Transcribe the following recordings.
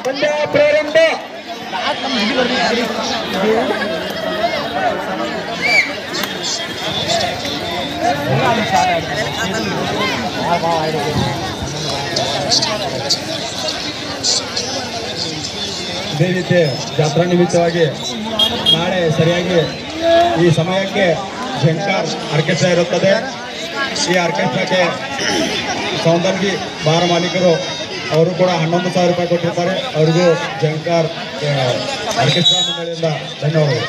ಪಂದ್ಯ ಪ್ರಾರಂಭ. ಇದೇ ರೀತಿ ಜಾತ್ರಾ ನಿಮಿತ್ತವಾಗಿ ನಾಳೆ ಸರಿಯಾಗಿ ಈ ಸಮಯಕ್ಕೆ ಝಂಕಾರ್ ಆರ್ಕೆಸ್ಟ್ರಾ ಇರುತ್ತದೆ. ಈ ಆರ್ಕೆಸ್ಟ್ರಾಕ್ಕೆ ಸೌಂದರ್ಗಿ ಬಾರ ಮಾಲೀಕರು ಅವರು ಕೂಡ 11,000 ರೂಪಾಯಿ ಕೊಟ್ಟಿರ್ತಾರೆ. ಅವರಿಗೂ ಝಂಕಾರ್ ಆರ್ಕೆಸ್ಟ್ರಾ ಮಂಡಳಿಯಿಂದ ಧನ್ಯವಾದಗಳು.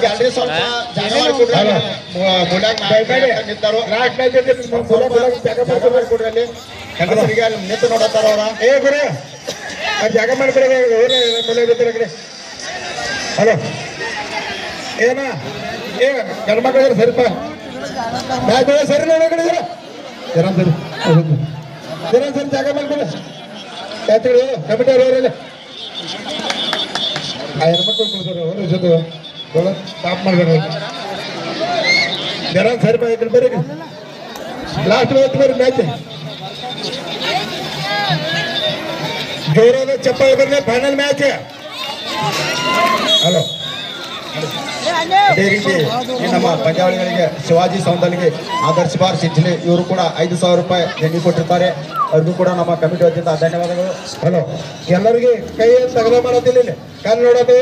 ಗ್ಯಾಲರಿ ಸ್ವಲ್ಪ ಜಾಗ ಮಾಡಿಕೊಡ್ರಿ. ಹೆಂಗಸರಿಗೆ ನಿಂತು ನೋಡತ್ತಾರ ಅವ್ರ. ಏ ಗುರು ಜಾಗ ಮಾಡಿಕೊಡ್ರಿ. ಹಲೋ ಏನ ಏ ಗಂಡ ಮಕ್ಕಳು ಸರಿಪ ಸರಿ ನೋಡಿದ್ರೆ ಜನ ಸರಿ ಜನ ಸರಿ ಜಾಗ ಮಾಡ್ಕೊಡ್ರಿ. ಯಾತ್ರಿ ಕಮಿಟಿ ಅವ್ರಲ್ಲಿ ಆ ಹೆಣ್ಮಕ್ಳು ಕೊಡ್ತಾರೆ ಅವ್ರ ಜೊತೆ ಸ್ಟಾಪ್ ಮಾಡ್ತಾರೆ. ಜನ ಸರಿಪ ಈ ಕಡೆ ಬರ್ರಿ. ಲಾಸ್ಟ್ ಬರ್ರಿ ಮ್ಯಾಚ್ ಜೋರಾದ ಚಪ್ಪಾಳೆ ಬರ್ಲಿ. Final match. ಹಲೋ ಅದೇ ರೀತಿ ನಮ್ಮ ಪಂದ್ಯಾವಳಿಗಳಿಗೆ ಶಿವಾಜಿ ಸೌಂದರ್ಗೆ ಆದರ್ಶ ಬಾರ್ ಸಿಂಚಲಿ ಇವರು ಕೂಡ 5,000 ರೂಪಾಯಿ ದೇಣಿಗೆ ಕೊಟ್ಟಿರ್ತಾರೆ. ಅವ್ರಿಗೂ ಕೂಡ ನಮ್ಮ ಕಮಿಟಿ ವತಿಯಿಂದ ಧನ್ಯವಾದಗಳು. ಹಲೋ ಎಲ್ಲರಿಗೆ ಕೈ ತಗದ ಮಾಡೋದಿಲ್ಲ ಇಲ್ಲಿ ಕಾಲು ನೋಡೋದು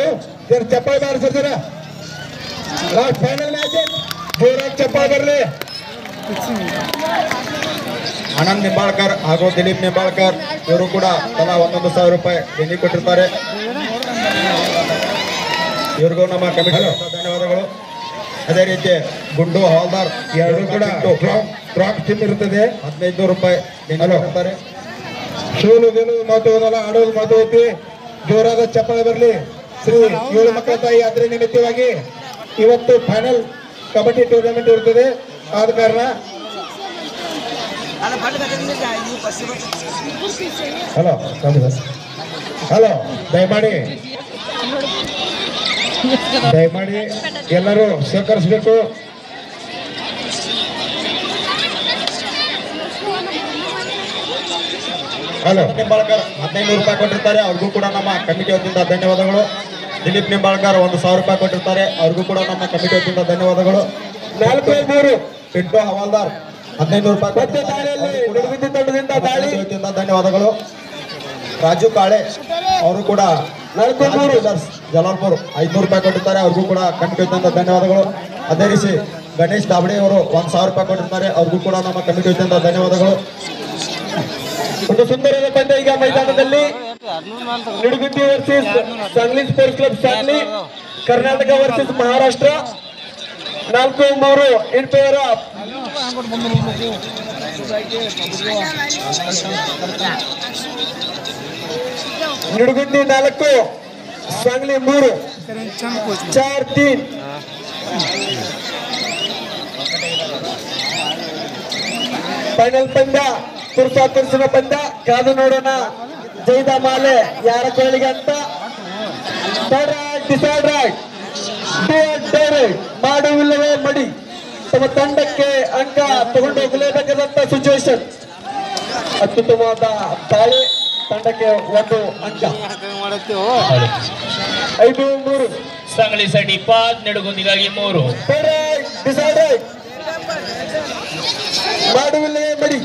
ಚಪ್ಪಾಳೆ ಬಾರಿಸಿರ್ತೀರ. ಲಾಸ್ಟ್ ಫೈನಲ್ ಮ್ಯಾಚ್ ಜೋರಾಗಿ ಚಪ್ಪಾಳೆ ಬರಲಿ. ಆನಂದ್ ನಿಂಬಾಳ್ಕರ್ ಹಾಗೂ ದಿಲೀಪ್ ನಿಂಬಾಳ್ಕರ್ ಇವರು ಕೂಡ ತಲಾ 11,000 ರೂಪಾಯಿ ದೇಣಿಗೆ ಕೊಟ್ಟಿರ್ತಾರೆ. ಇವ್ರಿಗೂ ನಮ್ಮ ಕಮಿಟಿ ಧನ್ಯವಾದಗಳು. ಅದೇ ರೀತಿ ಗುಂಡು ಹವಾಲ್ದಾರ್ ಎರಡು ಕೂಡ ಟ್ರಾಕ್ ಟೀಮ್ ಇರ್ತದೆ. 15,000 ರೂಪಾಯಿ ದೇಣಿಗೆ ಕೊಟ್ಟಿರ್ತಾರೆ. ಸೋಲು ಗೆಲುವು ಮಾತು ಹೋದಲ್ಲ, ಆಡೋದು ಮಾತು ಹೋಗ್ತಿ. ಜೋರಾದ ಚಪ್ಪಾಳೆ ಬರಲಿ. ಶ್ರೀ 7 ಮಕ್ಕಳ ತಾಯಿ ಯಾತ್ರೆ ನಿಮಿತ್ತವಾಗಿ ಇವತ್ತು ಫೈನಲ್ ಕಬಡ್ಡಿ ಟೂರ್ನಮೆಂಟ್ ಇರ್ತದೆ. ಆದ ಕಾರಣ ಹಲೋ ಹಲೋ ದಯಮಾಡಿ ಎಲ್ಲರೂ ಸಹಕರಿಸಬೇಕು. ಹಲೋ ನಿಂಬಾಳ್ಕರ್ 15,000 ರೂಪಾಯಿ ಕೊಟ್ಟಿರ್ತಾರೆ. ಅವ್ರಿಗೂ ಕೂಡ ನಮ್ಮ ಕಮಿಟಿ ವತಿಯಿಂದ ಧನ್ಯವಾದಗಳು. ದಿಲೀಪ್ ನಿಂಬಾಳ್ಕರ್ 1,000 ರೂಪಾಯಿ ಕೊಟ್ಟಿರ್ತಾರೆ. ಅವ್ರಿಗೂ ಕೂಡ ನಮ್ಮ ಕಮಿಟಿ ವತಿಯಿಂದ ಧನ್ಯವಾದಗಳು. 4-3 ಪಿಂಟು ಹವಾಲ್ದಾರ್ 15,000 ರೂಪಾಯಿ ಧನ್ಯವಾದಗಳು. ರಾಜು ಕಾಳೆ ಅವರು ಕೂಡ 4-3 ಜಲಾಲ್ಪುರ್ 500 ರೂಪಾಯಿ ಕೊಟ್ಟಿರ್ತಾರೆ. ಅವ್ರಿಗೂ ಕೂಡ ಕಮಿಟಿ ವತಿಯಿಂದ ಧನ್ಯವಾದಗಳು. ಅದೇ ರೀತಿ ಗಣೇಶ್ ದಾಬಡೆ ಅವರು 1,000 ರೂಪಾಯಿ ಕೊಟ್ಟಿರ್ತಾರೆ. ಅವ್ರಿಗೂ ಕೂಡ ನಮ್ಮ ಕಮಿಟಿ ವತಿಯಿಂದ ಧನ್ಯವಾದಗಳು. ಒಂದು ಸುಂದರದ ಪಂದ್ಯ ಈಗ ಮೈದಾನದಲ್ಲಿ Nidugundi versus Sangli sports club Sangli, Karnataka versus Maharashtra. 4-3 in favour of Nidugundi 4 Sangli 3 4-3. Final ಪಂದ್ಯ ತುರ್ಸಿನ ಪಂದ್ಯ. ಕಾದು ನೋಡೋಣ ಜೈದ ಮಾಲೆ ಯಾರ ಕೋಳಿಗೆ ಅಂತ. ಡಿಸೈಡ್ ರೈಟ್ ಮಾಡುವಿಲ್ಲವೇ ಮಡಿ. ತಮ್ಮ ತಂಡಕ್ಕೆ ಅಂಕ ತಗೊಂಡು ಹೋಗಲೇಬೇಕಾದಂತ ಸಿಚುವೇಶನ್. ಅತ್ಯುತ್ತಮವಾದ ದಾಳಿ. ತಂಡಕ್ಕೆ 1 ಅಂಕ. 5-3 सांगलीसाठी 5, निडगुंदीಗಾಗಿ 3. ಡಿಸೈಡ್ ರೈಟ್ ಮಾಡುವಿಲ್ಲವೇ ಮಡಿ.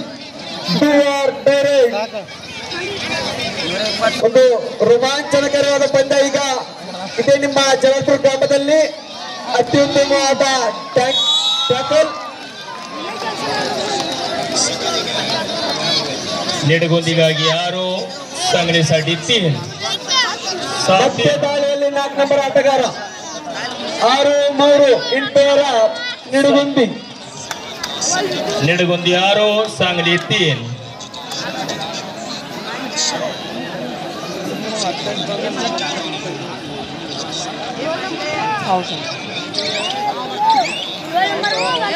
ಒಂದು ರೋಮಾಂಚನಕರವಾದ ಪಂದ್ಯ ಈಗ ಇದೇ ನಿಮ್ಮ ಜಲಪುರ ಗ್ರಾಮದಲ್ಲಿ. ಅತ್ಯುತ್ತಮವಾದ ಟ್ಯಾಕಲ್. निडगुंदीಗಾಗಿ 6, सांगलीसाठी 3. ಮತ್ತೆ ದಾಳಿಯಲ್ಲಿ 4 ನಂಬರ್ ಆಟಗಾರ. 6-3 in favour of Nidugundi. Nidagundi 6, Sangli 3.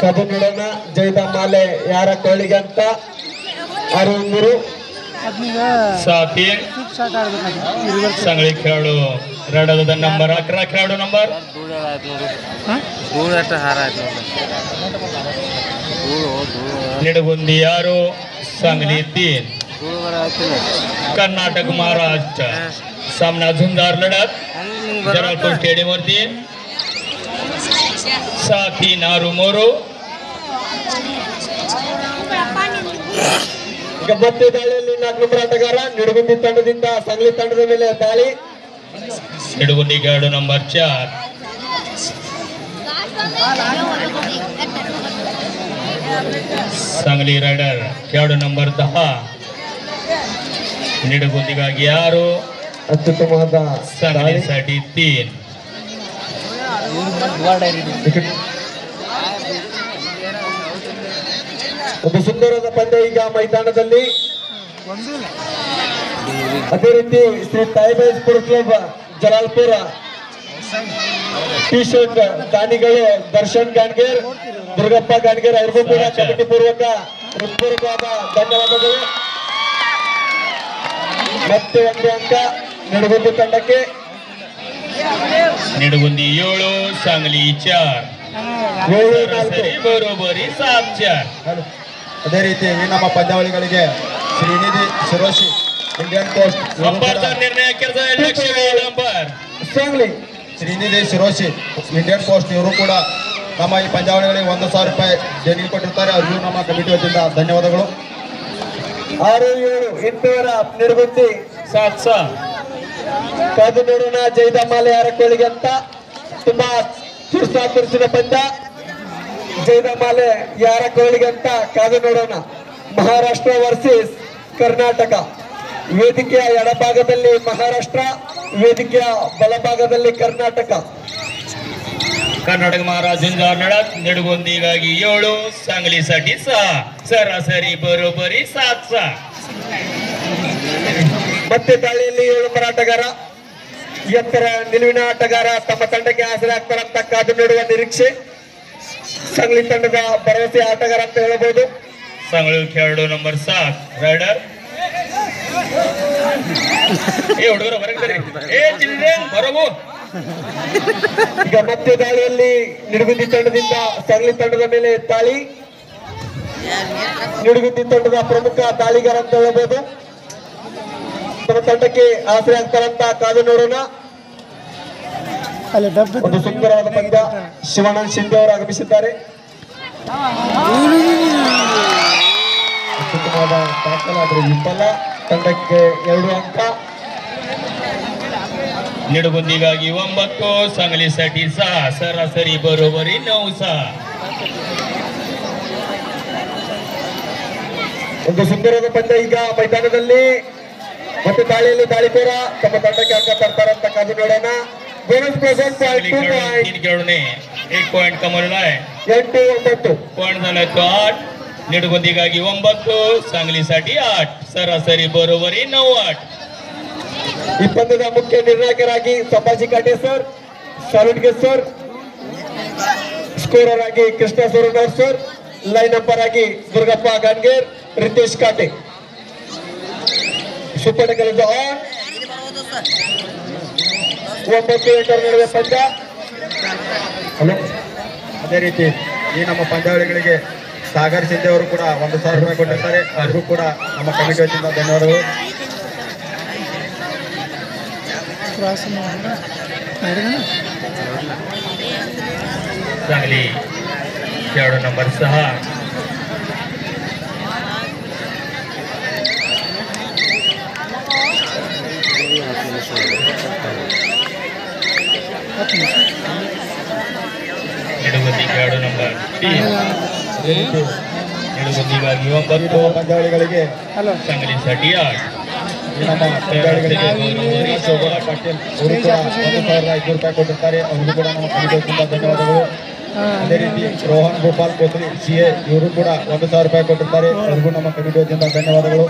ಕಬು ನೋಡೋಣ ಜೈದ ಮಾಲೆ ಯಾರ ಕೋಳಿಗೆ ಅಂತ. 6-3 6-3 सांगली खेळाडू रडादा नंबर 11 खेळाडू नंबर निडगुंदी 6 सांगली 3 कर्नाटक महाराष्ट्र सामना झुंजार लढत जलालपूर स्टेडियम वरती 6-3 ಆರು ಮೂರು ಈಗ ಮತ್ತೆ ದಾಳಿಯಲ್ಲಿ 4 ನಂಬರ್ ಆಟಗಾರ ನಿಡಗುಂದಿ ತಂಡದಿಂದ ಸಂಗಲಿ ತಂಡದ ಮೇಲೆ ದಾಳಿ निडगुंदी खेळाडू नंबर 4 सांगली रायडर खेळाडू नंबर 10 निडगुंदीಗಾಗಿ 6 ಅತ್ಯುತ್ತಮವಾದ सांगलीसाठी 3 ಒಂದು ಸುಂದರದ ಪಂದ್ಯ ಈಗ ಮೈದಾನದಲ್ಲಿ ಅದೇ ರೀತಿ Shri Taibai sports club Jalalpura T shirt ದಾನಿಗಳು ದರ್ಶನ್ ಗಾನ್ಗೇರ್ ದುರ್ಗಪ್ಪ ಗಾನ್ಗೇರ್ ಅವ್ರಿಗೂ ಕೂಡ ಕಮಿಟಿ ಹೃತ್ಪೂರ್ವಕವಾದ ಧನ್ಯವಾದಗಳು. ಮತ್ತೆ ಒಂದು ಅಂಕ ನಿಡಗುಂದಿ ತಂಡಕ್ಕೆ. निडगुंदी 7 सांगली 4 ಸರಾಸರಿ ಬರೋಬ್ಬರಿ 7-4 ಅದೇ ರೀತಿ ಈ ನಮ್ಮ ಪಂದ್ಯಾವಳಿಗಳಿಗೆ ಶ್ರೀನಿಧಿ ಶಿರೋಶಿ ಇಂಡಿಯನ್ ಪೋಸ್ಟ್ अंपायरचा निर्णय ಕೆಲಸ ಲಕ್ಷ್ಯ number Sangli Shrinidhi Shiroshi Indian post ಇವರು ಕೂಡ ನಮ್ಮ ಈ ಪಂದ್ಯಾವಳಿಗಳಿಗೆ 1,000 ರೂಪಾಯಿ ದೇಣಿಗೆ ಕೊಟ್ಟಿರ್ತಾರೆ. ಅವ್ರಿಗೂ ನಮ್ಮ ಕಮಿಟಿ ವತಿಯಿಂದ ಧನ್ಯವಾದಗಳು. 6-7 ಇಂಟೂರ ನಿಡಗುಂದಿ 7-6 ಕಾದು ನೋಡೋಣ ಜೈದಮಾಲೆ ಯಾರಕೋಳಿಗೆ ಅಂತ ತುಂಬಾ ತುರ್ಸಿನ ಪಂದ್ಯ. ಜೈದಮಾಲೆ ಯಾರಕೋಳಿಗೆ ಅಂತ ಕಾದು ನೋಡೋಣ. ಮಹಾರಾಷ್ಟ್ರ ವರ್ಸಸ್ ಕರ್ನಾಟಕ. ವೇದಿಕೆಯ ಎಡಭಾಗದಲ್ಲಿ ಮಹಾರಾಷ್ಟ್ರ, ವೇದಿಕೆಯ ಬಲಭಾಗದಲ್ಲಿ ಕರ್ನಾಟಕ. कर्नाटक महाराज झुंजार लढत निडगुंदीಗಾಗಿ 7 सांगलीसाठी 6 ಸರಾಸರಿ ಬರೋಬ್ಬರಿ 7-6 ಮತ್ತೆ ದಾಳಿಯಲ್ಲಿ 7 ನಂಬರ್ ಆಟಗಾರ ಎತ್ತರ ನಿಲುವಿನ ಆಟಗಾರ ತಮ್ಮ ತಂಡಕ್ಕೆ ಆಸರೆ ಆಗ್ತಾರಂತ ಕಾದು ನೋಡುವ ನಿರೀಕ್ಷೆ. ಸಂಗಲಿ ತಂಡದ ಭರವಸೆ ಆಟಗಾರ ಅಂತ ಹೇಳಬಹುದು. सांगली खेळाडू नंबर 7 रायडर ಹುಡುಗರ ಬರೋಬು. ಈಗ ಮತ್ತೆ ದಾಳಿಯಲ್ಲಿ ನಿಡಗುಂದಿ ತಂಡದಿಂದ ಸಂಗಲಿ ತಂಡದ ಮೇಲೆ ದಾಳಿ. ನಿಡಗುಂದಿ ತಂಡದ ಪ್ರಮುಖ ದಾಳಿಗಾರ ಅಂತ ಹೇಳಬಹುದು. ತಮ್ಮ ತಂಡಕ್ಕೆ ಆಸರೆ ಆಗ್ತಾರಂತ ಕಾದು ನೋಡೋಣ. ಒಂದು ಸುಂದರವಾದ ಪಂದ್ಯ. ಶಿವಾನಂದ್ ಶಿಂದೆ ಅವರು ಆಗಮಿಸಿದ್ದಾರೆ. ಅತ್ಯುತ್ತಮವಾದ ದಾಖಲಾದರೂ ವಿಫಲ. ತಂಡಕ್ಕೆ 2 ಅಂಕ. निडगुंदीಗಾಗಿ 9 सांगलीसाठी 6 सरासरी बरोबरी 9-6 ಒಂದು ಸುಂದರವಾದ ಪಂದ್ಯ ಈಗ ಮೈದಾನದಲ್ಲಿ. ಮತ್ತೆ ದಾಳಿಯಲ್ಲಿ ದಾಳಿಕೋರ ತಮ್ಮ ತಂಡಕ್ಕೆ ಅಂಕ ತರ್ತಾರಂತ ಕಾದು ನೋಡೋಣ. ಬೋನಸ್ ಪ್ರೆಸೆಂಟ್ 2 तीन खेळाडूने 1 पॉइंट कमवलेला आहे. 8-9 पॉइंट झाला तो 8. निडगुंदीಗಾಗಿ 9 सांगलीसाठी 8 सरासरी बरोबरी 9-8 ಈ ಪಂದ್ಯದ ಮುಖ್ಯ ನಿರ್ಣಾಯಕರಾಗಿ ಸಂಭಾಜಿ ಕಾಟೆ ಸರ್, ಸಾಲುಡ್ಗೆ ಸರ್, ಸ್ಕೋರರ್ ಆಗಿ Krishna Suranavar sir, line number ಆಗಿ Durgappa Gangeer, Ritesh Kate. Super tackle on. 9-8 ನಡುವೆ ಪಂದ್ಯ. ಅದೇ ರೀತಿ ಈ ನಮ್ಮ ಪಂದ್ಯಾವಳಿಗಳಿಗೆ ಸಾಗರ್ ಸಿಂಧೆ ಅವರು ಕೂಡ 1,000 ರೂಪಾಯಿ ಕೊಟ್ಟಿರ್ತಾರೆ. ಅವ್ರಿಗೂ ಕೂಡ ನಮ್ಮ ಕಮಿಟಿ ವತಿಯಿಂದ ಧನ್ಯವಾದಗಳು. सांगली खेळाडू नंबर 6 निडगुंदी खेळाडू नंबर 3 निडगुंदीಗಾಗಿ 9 ಪಂದ್ಯಾವಳಿಗಳಿಗೆ सांगलीसाठी 8 ನಮ್ಮ ಪಂದ್ಯಾವಳಿಗಳಿಗೆ ಶೋಭಾ ಪಾಟೀಲ್ ಅವರು ಕೂಡ 1,500 ರೂಪಾಯಿ ಕೊಟ್ಟಿರ್ತಾರೆ. ಅವ್ರಿಗೂ ಕೂಡ ನಮ್ಮ ಕಮಿಟಿ ವತಿಯಿಂದ ಧನ್ಯವಾದಗಳು. ಅದೇ ರೀತಿ ರೋಹನ್ ಗೋಪಾಲ್ ಕೋತ್ರಿ CA ಇವರು ಕೂಡ 1,000 ರೂಪಾಯಿ ಕೊಟ್ಟಿರ್ತಾರೆ. ಅವ್ರಿಗೂ ನಮ್ಮ ಕಮಿಟಿ ವತಿಯಿಂದ ಧನ್ಯವಾದಗಳು.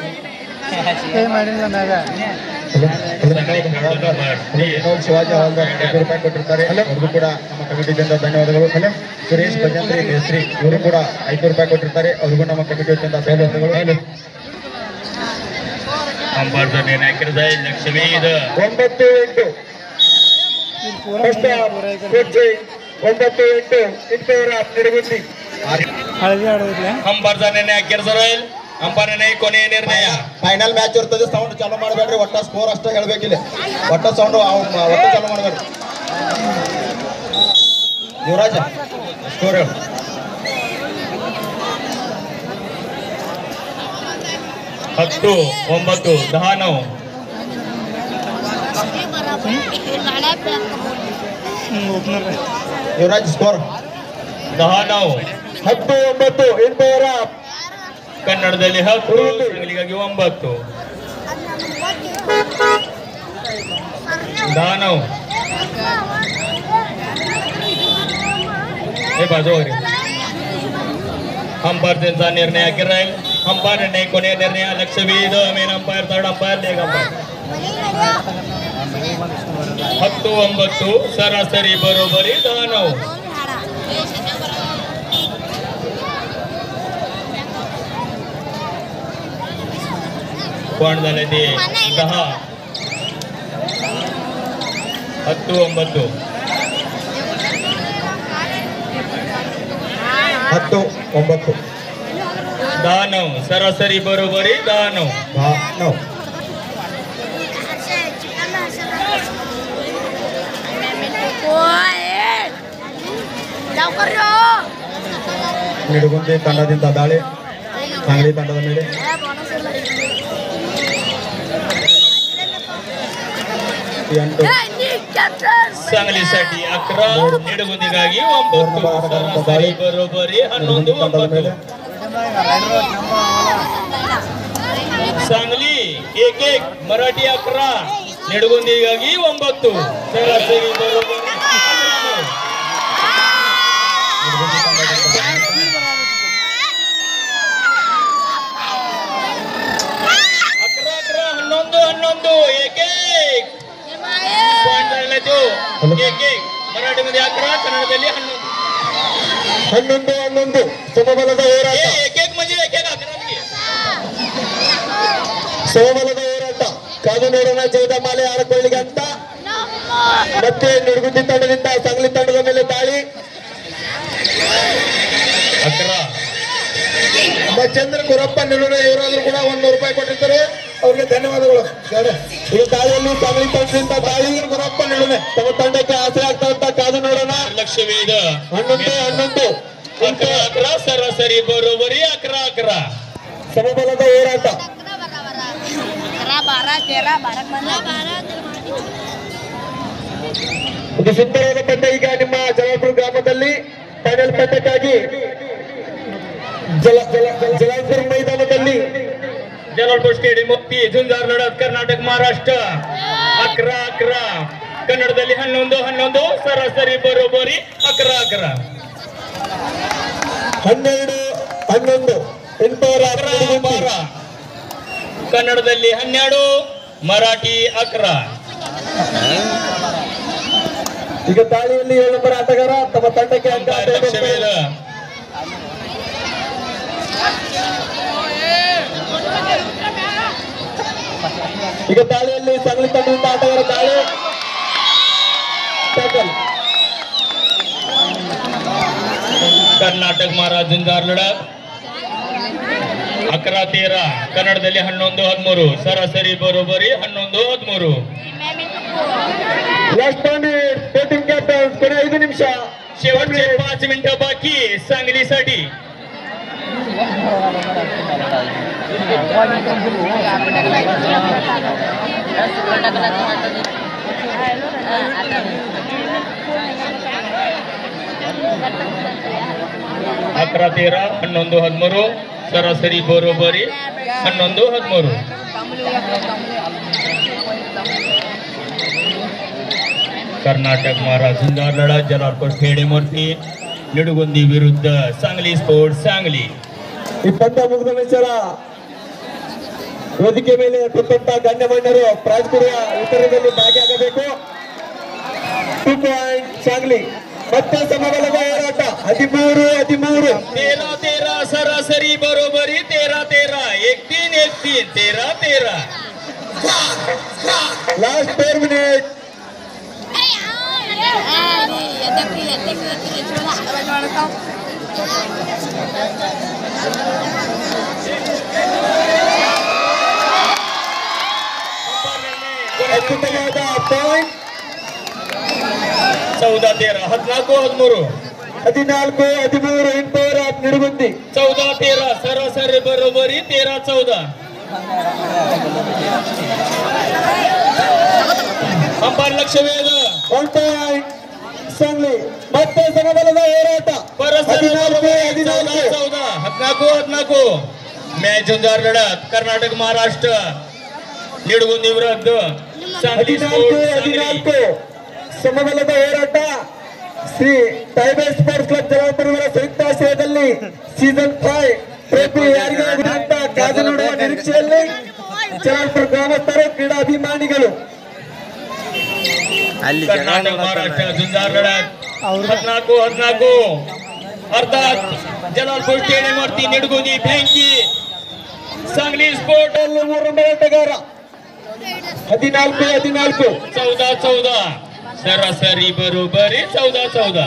ವಿನೋದ್ ಶಿವಾಜಿ ಹವಾಲ್ದಾರ್ 2 ರೂಪಾಯಿ ಕೊಟ್ಟಿರ್ತಾರೆ. ಅವ್ರಿಗೂ ಕೂಡ ನಮ್ಮ ಕಮಿಟಿಯಿಂದ ಧನ್ಯವಾದಗಳು. ಸುರೇಶ್ ಭಜಂತ್ರಿ ಮೇಸ್ತ್ರಿ ಇವರು ಕೂಡ 500 ರೂಪಾಯಿ ಕೊಟ್ಟಿರ್ತಾರೆ. ಅವ್ರಿಗೂ ನಮ್ಮ ಕಮಿಟಿ ವತಿಯಿಂದ ಧನ್ಯವಾದಗಳು. ಅಂಬಾರ್ದು ನಿರ್ಣಯ ಜಾಯಿಲ್ ಲಕ್ಷ್ಮೀ ಇದು 9-8 ಫಸ್ಟ್ ಕೊಚ್ಚಿ 9-8 ಇಂತವರ ನಿಡಗುಂದಿ ಅಂಬಾರ್ದು ನಿರ್ಣಯ ಜಾಯಿಲ್ ಅಂಬಾರ್ ನಿರ್ಣಯ ಕೊನೆಯ ನಿರ್ಣಯ ಫೈನಲ್ ಮ್ಯಾಚ್ ಇರ್ತದೆ. ಸೌಂಡ್ ಚಾಲೂ ಮಾಡಬೇಡ್ರಿ, ಒಟ್ಟ ಸ್ಕೋರ್ ಅಷ್ಟೇ ಹೇಳ್ಬೇಕಿಲ್ಲ. ಒಟ್ಟ ಸೌಂಡ್ ಒಟ್ಟು ಚಾಲೂ ಮಾಡಬೇಡ್ರಿ. ಯುವರಾಜ ಸ್ಕೋರ್ ಹೇಳು. 10-9 10-9 ಯುವರಾಜ್ ಸ್ಕೋರ್ 10-9 10-9 ಇಂತವರ ಕನ್ನಡದಲ್ಲಿ 10 ಸಂಗಲಿಗಾಗಿ 9 10-9 हे बाजू अंपायर त्यांचा निर्णय अखेर राहील. अंपायर निर्णय कोणी निर्णय लक्ष वेध main umpire third umpire leg umpire 10-9 सरासरी बरोबरी 10-9 कोण झाले ते 10 10-9 10-9 10-9 सरासरी बरोबरी 10-9 10-9 ನಿಡಗುಂದಿ ತಂಡದಿಂದ ದಾಳಿ सांगली ತಂಡದ ಮೇಲೆ सांगलीसाठी 11 निडगुंदीಗಾಗಿ 9 सरासरी बरोबरी 11-9 सांगली 1-1 मराठी 11 निडगुंदीಗಾಗಿ 9 सरासरी बरोबरी 11 मराठीमध्ये 11 कन्नडದಲ್ಲಿ 11 ಸಮಬಲದ ಹೋರಾಟ 1-1 म्हणजे 1-11 ಸಮಬಲದ ಹೋರಾಟ ಕಾದು ನೋಡೋಣ. ಜಯದಮಾಲೆ ಆರಕೊಳ್ಳಿಗೆ ಅಂತ ಮತ್ತೆ ನಿಡಗುಂದಿ ತಂಡದಿಂದ सांगली ತಂಡದ ಮೇಲೆ ದಾಳಿ 11 ಚಂದ್ರ ಗುರಪ್ಪ ನಿಲುಣ ಇವರಾದ್ರೂ ಕೂಡ 100 ರೂಪಾಯಿ ಕೊಟ್ಟಿರ್ತಾರೆ, ಅವ್ರಿಗೆ ಧನ್ಯವಾದಗಳು. ಈ ದಾಳಿಯಲ್ಲಿ सांगली ತಂಡದಿಂದ ದಾಳಿ ಗುರಪ್ಪ ನಿಲುಣ ತಮ್ಮ ತಂಡಕ್ಕೆ ಆಸರೆ ಆಗ್ತಾ ಅಂತ ಕಾದು ನೋಡೋಣ. लक्षवेध 11 11 सरासरी बरोबरी 11 ಸಮಬಲದ ಹೋರಾಟ. ಇದು ಸುಂದರವಾದ ಪಂದ್ಯ. ಈಗ ನಿಮ್ಮ ಜಲಾಲ್ಪುರ ಗ್ರಾಮದಲ್ಲಿ ಫೈನಲ್ ಪಂದ್ಯಕ್ಕಾಗಿ ಜಲಾಲ್ಪುರ ಮೈದಾನದಲ್ಲಿ जलालपूर स्टेडियम मध्ये झुंजार लढत कर्नाटक महाराष्ट्र 11-11 कन्नडದಲ್ಲಿ 11-11 सरासरी बरोबरी 11-11 12-11 11-12 कन्नडದಲ್ಲಿ 12 मराठी 11 ಈಗ ತಾಳಿಯಲ್ಲಿ 7 ನಂಬರ್ ಆಟಗಾರ ತಮ್ಮ ತಂಡಕ್ಕೆ ಅಂಕ लक्षवेध ಈಗ ದಾಳಿಯಲ್ಲಿ सांगली ತಂಡದಿಂದ ಆಟಗಾರ ದಾಳಿ ಟ್ಯಾಕಲ್. कर्नाटक महाराज झुंजार लढत 11-13 कन्नडದಲ್ಲಿ 11-13 सरासरी बरोबरी 11-13 लास्ट पॉइंट टीम कॅप्टन कोणी 5 निमिष शेवटचे 5 मिनिटं बाकी सांगलीसाठी अकरा 13 11-13 सरासरी बरोबरी 11-13 कर्नाटक महाराज झुंजार लढत जलालपूर स्टेडियमवरती निडगुंदी विरुद्ध सांगली स्पोर्ट्स सांगली. ಈ ಪಂದ್ಯ ಮುಗಿದ ನಂತರ ವೇದಿಕೆ ಮೇಲೆ ಕೊಟ್ಟಂತ ಗಣ್ಯಮಾನ್ಯರು ಪ್ರೈಸ್ ಕೊಡುವ ವಿತರಣೆಯಲ್ಲಿ ಭಾಗಿಯಾಗಬೇಕು. 2 ಪಾಯಿಂಟ್ सांगली ಮತ್ತೆ ಸಮಬಲದ ಹೋರಾಟ 13-13 13-13 सरासरी बरोबरी 13-13 1-3 1-3 13-13 ಅತ್ಯುತ್ತಮವಾದ point 14-13 14-13 14-13 in power of Nidugundi 14-13 ಸರಾಸರಿ ಬರೋಬ್ಬರಿ 13-14 ಅಂಪೈರ್ ಲಕ್ಷ್ಯ ವೇದ 1 ಪಾಯಿಂಟ್ ಸಂಗ್ಲಿ ಮತ್ತೆ ಸಮಬಲದ ಹೋರಾಟ परस्पर 14-14 14-14 मॅच जोरदार लढत कर्नाटक महाराष्ट्र निडगुंदी विरुद्ध सांगली स्पोर्ट्स सांगली 14-14 ಸಮಬಲದ ಹೋರಾಟ ಶ್ರೀ ಟೈಗರ್ ಸ್ಪೋರ್ಟ್ಸ್ ಕ್ಲಬ್ ಜಲಾಲ್ಪುರ ಸಂಯುಕ್ತ ಆಶ್ರಯದಲ್ಲಿ ಸೀಸನ್ 5 ಟ್ರೋಫಿ ಯಾರಿಗೆ ಆಗಿದೆ ಅಂತ ಕಾದು ನೋಡುವ ನಿರೀಕ್ಷೆಯಲ್ಲಿ ಜಲಾಲ್ಪುರ ಗ್ರಾಮಸ್ಥರು ಕ್ರೀಡಾಭಿಮಾನಿಗಳು कर्नाटक महाराष्ट्र जोरदार लढत 14-14 अर्थात जलालपूर स्टेडियम वरती निडगुंदी फ्रँकी सांगली स्पोर्ट ಅಲ್ಲಿ ಮೂರು ಹೋರಾಟಗಾರ 14-14 14-14 सरासरी बरोबरी 14-14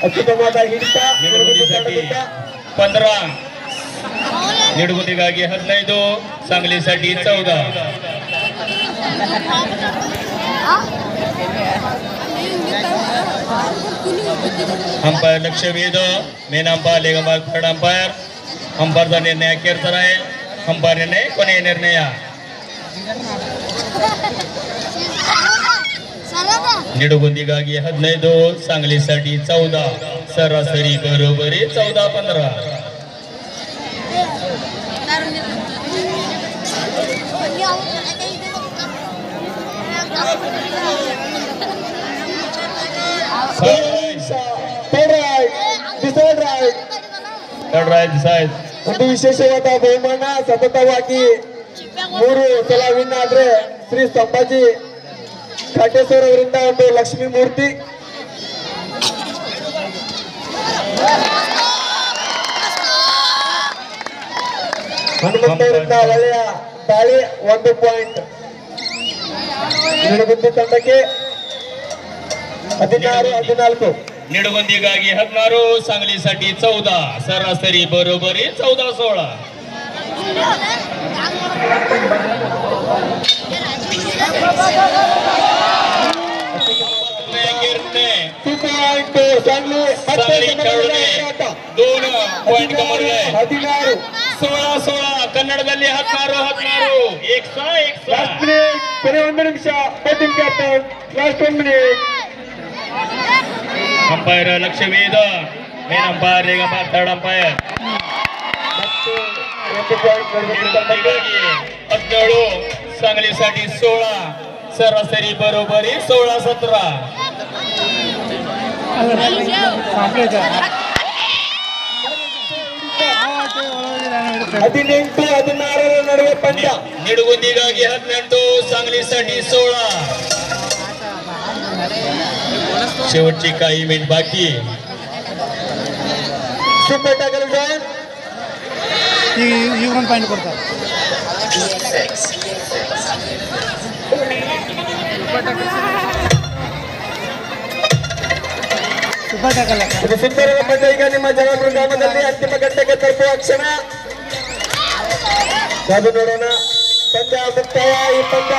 ಅತ್ಯುತ್ತಮವಾದ ಹಿಡಿತ ನಿಡಗುಂದಿसाठी 15 निडगुंदीಗಾಗಿ 15 सांगलीसाठी 14 अंपायर लक्ष वेध मेन अंपायर लेगंबार थर्ड अंपायर अंपायरचा निर्णय अखेरचा राहील अंपायर निर्णय कोणी निर्णय निडगुंदीಗಾಗಿ 15 सांगलीसाठी 14 सरासरी बरोबरी 14-15 ಒಂದು ವಿಶೇಷವಾದ ಬಹುಮಾನ ಸತತವಾಗಿ 3 ಸಲ ವಿನ್ ಆದ್ರೆ ಶ್ರೀ ಸಂಭಾಜಿ ಖಾಟೇಶ್ವರ ಅವರಿಂದ ಒಂದು ಲಕ್ಷ್ಮೀ ಮೂರ್ತಿ ಹನುಮಂತವರಿಂದ ಒಳ್ಳೆಯ ದಾಳಿ 1 ಪಾಯಿಂಟ್ ನಿಡಗುಂದಿ ತಂಡಕ್ಕೆ 16-14 निडगुंदीಗಾಗಿ 16 सांगलीसाठी 14 सरासरी बरोबरी 14-16 सांगली खेळणे 2 पॉइंट कमवले 16-16 ಕನ್ನಡದಲ್ಲಿ 16-16 ಕೊನೆ 1 ನಿಮಿಷ batting captain last 1 minute umpire लक्ष वेध मेन अंपायर लेगंबार थर्ड अंपायर 17 सांगलीसाठी 16 सरासरी बरोबरी 16-17 18-16 ನಡುವೆ ಪಂದ್ಯ निडगुंदीಗಾಗಿ 18 सांगलीसाठी 16 शेवटची काही मिनिट बाकी ಸೂಪರ್ ಟ್ಯಾಕಲ್ ಜಾನ್ ಈಗ ಒಂದು ಪಾಯಿಂಟ್ ಕೊಡ್ತಾರೆ ಸೂಪರ್ ಟ್ಯಾಕಲ್ ಇದು ಸುಂದರವಾದ ಪಂದ್ಯ. ಈಗ ನಿಮ್ಮ ಜಲಾಪುರ ಗ್ರಾಮದಲ್ಲಿ ಅಂತಿಮ ಘಟ್ಟಕ್ಕೆ ತಲುಪುವ ಕ್ಷಣ ಕಾದು ನೋಡೋಣ. ಪಂದ್ಯ ಮುಕ್ತಾಯ. ಈ ಪಂದ್ಯ